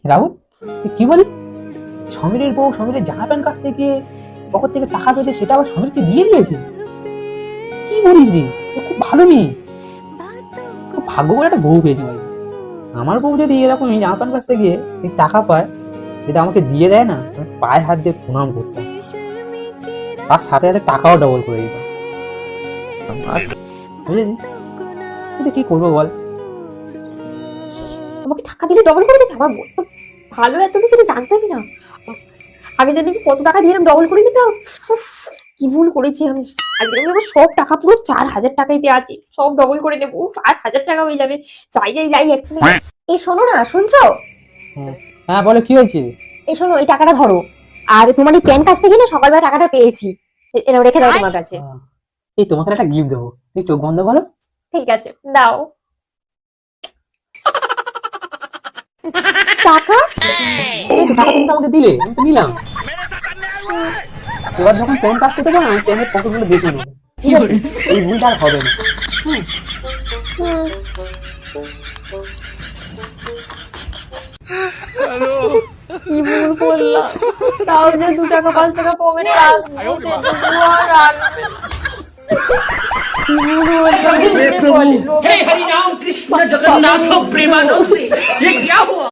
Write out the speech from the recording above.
রাহুল, তুই কি বলি? সমীরের বউ সমীরের জামা প্যান্ট কাছ থেকে পকেট থেকে টাকা পেতে সেটা আবার সমীরকে দিয়ে দিয়েছে? কি বলিস রে? তো খুব ভালো মেয়ে, খুব ভাগ্য করে একটা বউ পেয়েছি ভাই। আমার বউ যদি এরকম এই জামা প্যান্ট কাছ থেকে এই টাকা পায়, যেটা আমাকে দিয়ে দেয় না, আমি পায়ে হাত দিয়ে প্রণাম করতাম, তার সাথে সাথে টাকাও ডবল করে দিতাম। আর বুঝেছিস, কিন্তু কি করবো বল? আমাকে টাকা দিলে ডবল করে দেবে? আমার তো ভালো এত কিছু জানতামই না। আগে যদি আমি কত টাকা দিয়ে ডবল করে নিতাম। উফ, কি ভুল করেছি আমি। আজকে আমি আমার সব টাকা পুরো 4,000 টাকাইতে আছে, সব ডবল করে নেবো। 8,000 টাকা হয়ে যাবে। যাই এক্ষুনি। এই শোনো না, শুনছো? হ্যাঁ হ্যাঁ, বলো কি হয়েছে? এই শোনো, এই টাকাটা ধরো। আর তোমার এই প্যান কাছ থেকে না সকালবেলা টাকাটা পেয়েছি। এটা রেখে দাও তোমার কাছে। এই তোমাকে একটা গিফট দেবো, তুমি চোখ বন্ধ করো। ঠিক আছে, দাও টাকা। এই তো টাকা তুমি তো আমাকে দিলে, আমি তো নিলাম। এবার যখন প্যান কাটতে দেবো না, আমি প্যানের পকেট গুলো দেখে নেবো, ঠিক আছে? এই ভুলটা আর হবে না। কি ভুল করলাম? তাও যে 2 টাকা 5 টাকা পকেটে রাখবো, সেটুকু আর রাখবে না। কি ভুল করলাম? हे हरि राम कृष्ण जगन्नाथ प्रेमानंद, ये क्या हुआ?